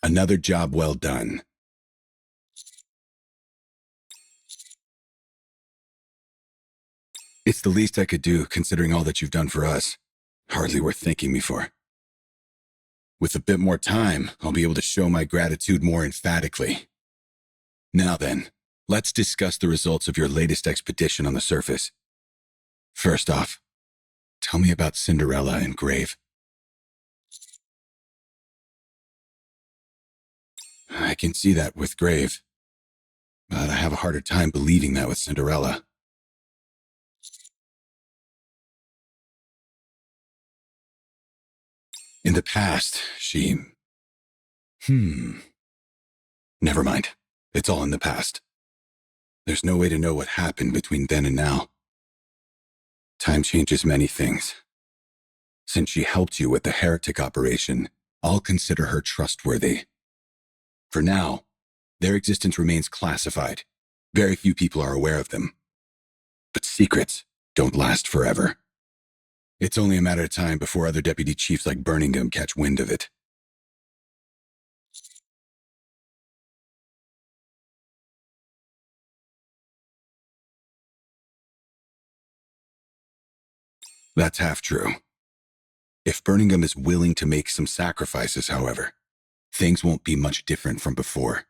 Another job well done. It's the least I could do, considering all that you've done for us. Hardly worth thanking me for. With a bit more time, I'll be able to show my gratitude more emphatically. Now then, let's discuss the results of your latest expedition on the surface. First off, tell me about Cinderella and Grave. I can see that with Grave, but I have a harder time believing that with Cinderella. In the past, she... Never mind. It's all in the past. There's no way to know what happened between then and now. Time changes many things. Since she helped you with the heretic operation, I'll consider her trustworthy. For now, their existence remains classified. Very few people are aware of them. But secrets don't last forever. It's only a matter of time before other deputy chiefs like Birmingham catch wind of it. That's half true. If Birmingham is willing to make some sacrifices, however, things won't be much different from before.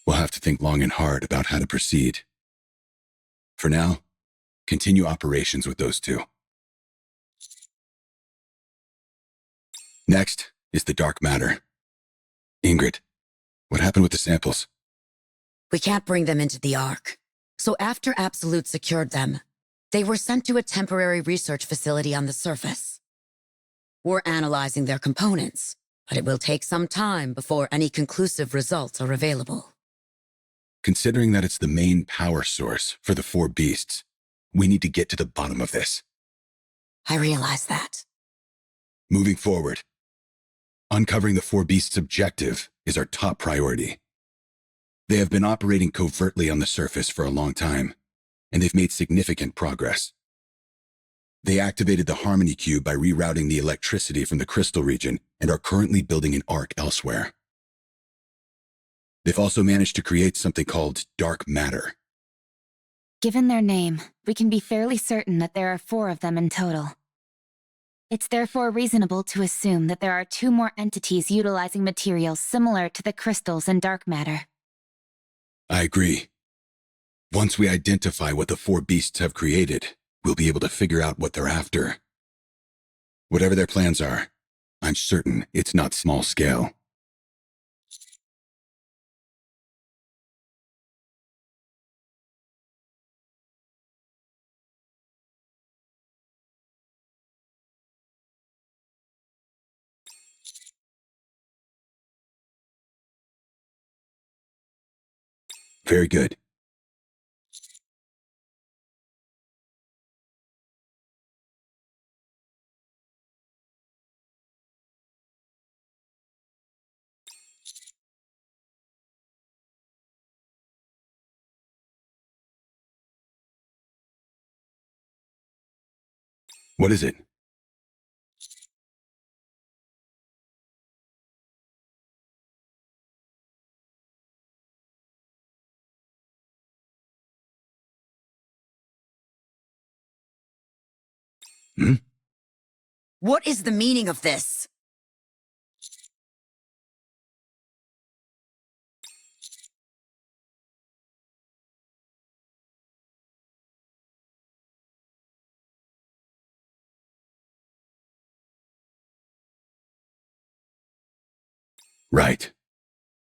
We'll have to think long and hard about how to proceed. For now, continue operations with those two. Next is the dark matter. Ingrid, what happened with the samples? We can't bring them into the Ark. So after Absolute secured them, they were sent to a temporary research facility on the surface. We're analyzing their components, but it will take some time before any conclusive results are available. Considering that it's the main power source for the four beasts, we need to get to the bottom of this. I realize that. Moving forward, uncovering the four beasts' objective is our top priority. They have been operating covertly on the surface for a long time, and they've made significant progress. They activated the Harmony Cube by rerouting the electricity from the crystal region and are currently building an arc elsewhere. They've also managed to create something called dark matter. Given their name, we can be fairly certain that there are 4 of them in total. It's therefore reasonable to assume that there are 2 more entities utilizing materials similar to the crystals and dark matter. I agree. Once we identify what the four beasts have created, we'll be able to figure out what they're after. Whatever their plans are, I'm certain it's not small scale. Very good. What is it? What is the meaning of this? Right.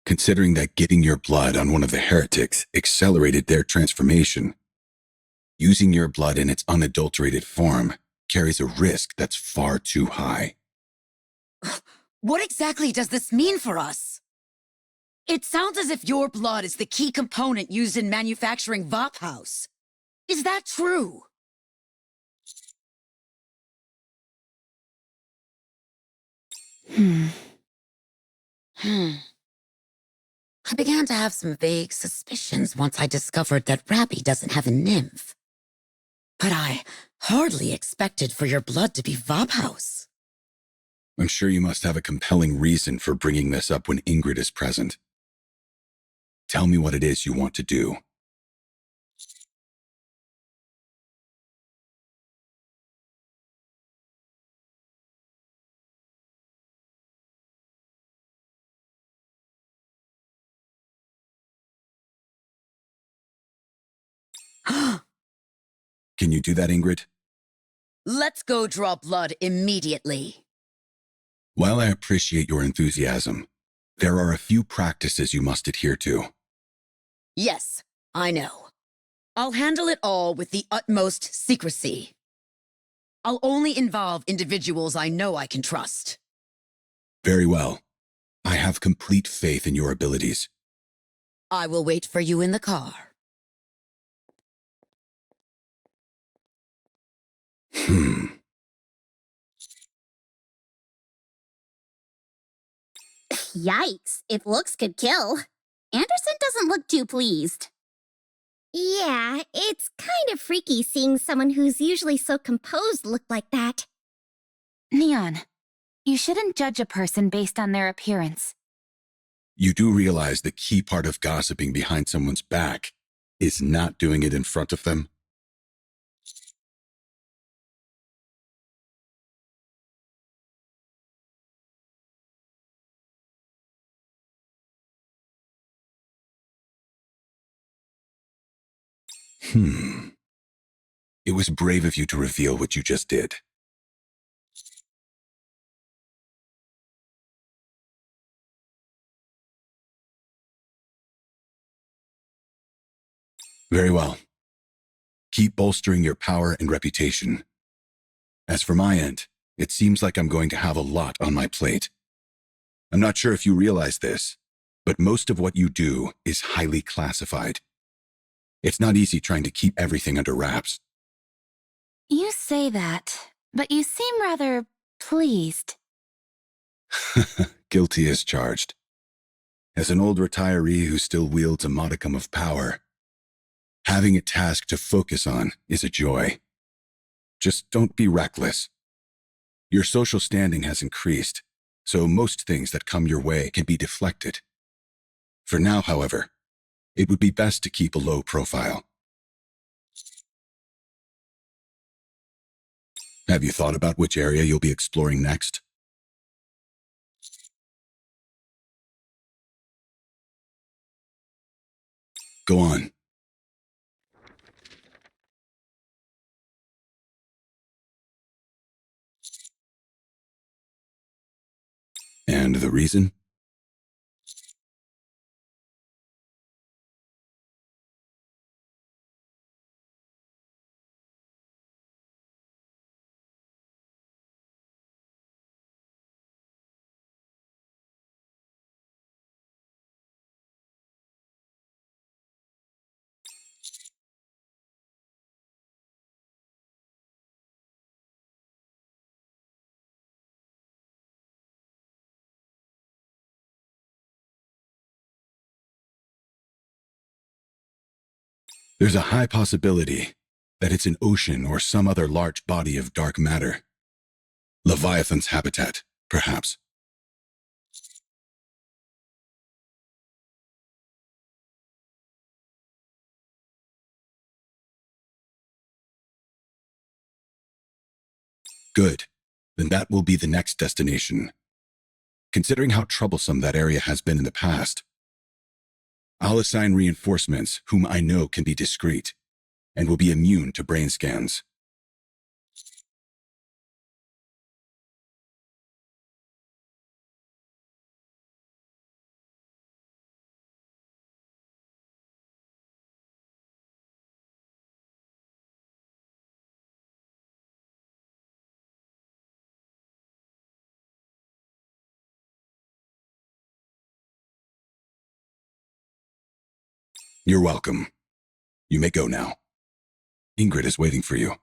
Considering that getting your blood on one of the heretics accelerated their transformation, using your blood in its unadulterated form carries a risk that's far too high. What exactly does this mean for us? It sounds as if your blood is the key component used in manufacturing Vophouse. Is that true? I began to have some vague suspicions once I discovered that Rappy doesn't have a nymph. But I hardly expected for your blood to be Vabhaus. I'm sure you must have a compelling reason for bringing this up when Ingrid is present. Tell me what it is you want to do. Can you do that, Ingrid? Let's go draw blood immediately. While I appreciate your enthusiasm, there are a few practices you must adhere to. Yes, I know. I'll handle it all with the utmost secrecy. I'll only involve individuals I know I can trust. Very well. I have complete faith in your abilities. I will wait for you in the car. Yikes, if looks could kill. Anderson doesn't look too pleased. Yeah, it's kind of freaky seeing someone who's usually so composed look like that. Neon, you shouldn't judge a person based on their appearance. You do realize the key part of gossiping behind someone's back is not doing it in front of them? It was brave of you to reveal what you just did. Very well. Keep bolstering your power and reputation. As for my end, it seems like I'm going to have a lot on my plate. I'm not sure if you realize this, but most of what you do is highly classified. It's not easy trying to keep everything under wraps. You say that, but you seem rather pleased. Guilty as charged. As an old retiree who still wields a modicum of power, having a task to focus on is a joy. Just don't be reckless. Your social standing has increased, so most things that come your way can be deflected. For now, however, it would be best to keep a low profile. Have you thought about which area you'll be exploring next? Go on. And the reason? There's a high possibility that it's an ocean or some other large body of dark matter. Leviathan's habitat, perhaps. Good. Then that will be the next destination. Considering how troublesome that area has been in the past, I'll assign reinforcements whom I know can be discreet and will be immune to brain scans. You're welcome. You may go now. Ingrid is waiting for you.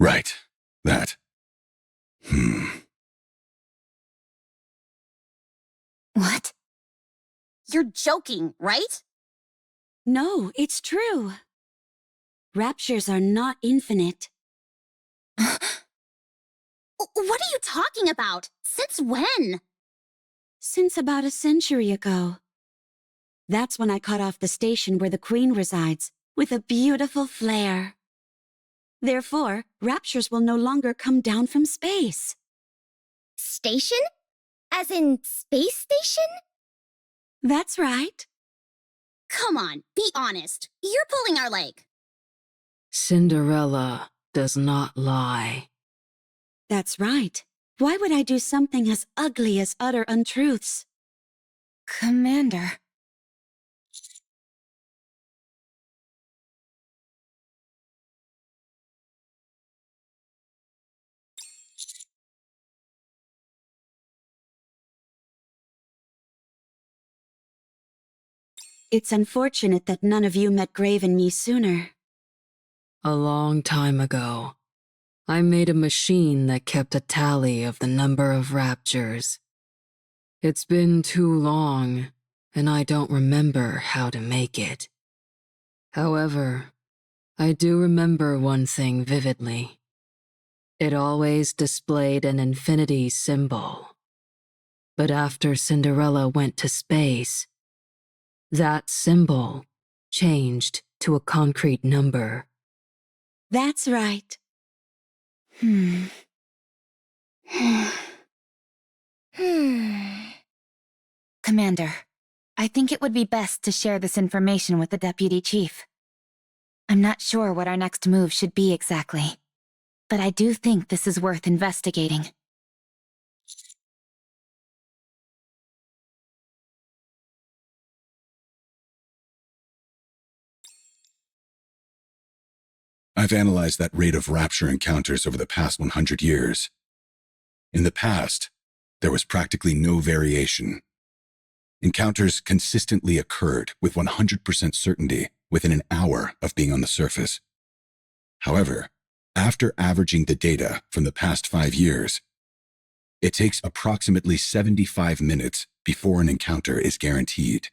Right. That. What? You're joking, right? No, it's true. Raptures are not infinite. What are you talking about? Since when? Since about a century ago. That's when I cut off the station where the Queen resides, with a beautiful flare. Therefore, raptures will no longer come down from space. Station? As in space station? That's right. Come on, be honest. You're pulling our leg. Cinderella does not lie. That's right. Why would I do something as ugly as utter untruths? Commander. It's unfortunate that none of you met Grave and me sooner. A long time ago, I made a machine that kept a tally of the number of raptures. It's been too long, and I don't remember how to make it. However, I do remember one thing vividly. It always displayed an infinity symbol. But after Cinderella went to space, that symbol changed to a concrete number. That's right. Commander, I think it would be best to share this information with the Deputy Chief. I'm not sure what our next move should be exactly, but I do think this is worth investigating. I've analyzed that rate of rapture encounters over the past 100 years. In the past, there was practically no variation. Encounters consistently occurred with 100% certainty within an hour of being on the surface. However, after averaging the data from the past 5 years, it takes approximately 75 minutes before an encounter is guaranteed.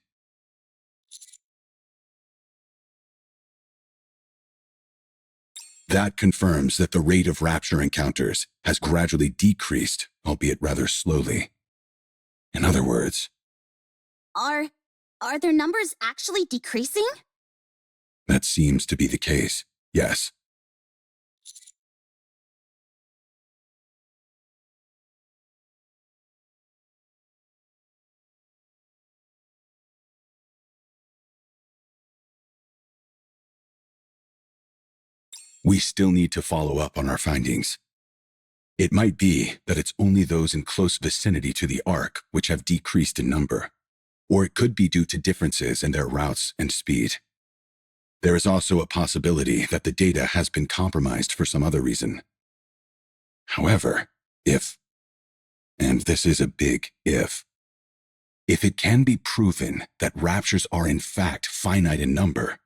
That confirms that the rate of rapture encounters has gradually decreased, albeit rather slowly. In other words, Are their numbers actually decreasing? that seems to be the case, yes. We still need to follow up on our findings. It might be that it's only those in close vicinity to the Ark which have decreased in number, or it could be due to differences in their routes and speed. There is also a possibility that the data has been compromised for some other reason. However, if, and this is a big if it can be proven that raptures are in fact finite in number,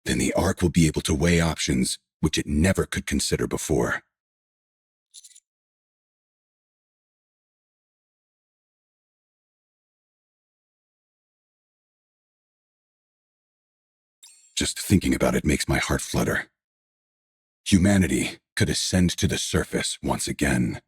then the Ark will be able to weigh options which it never could consider before. Just thinking about it makes my heart flutter. Humanity could ascend to the surface once again.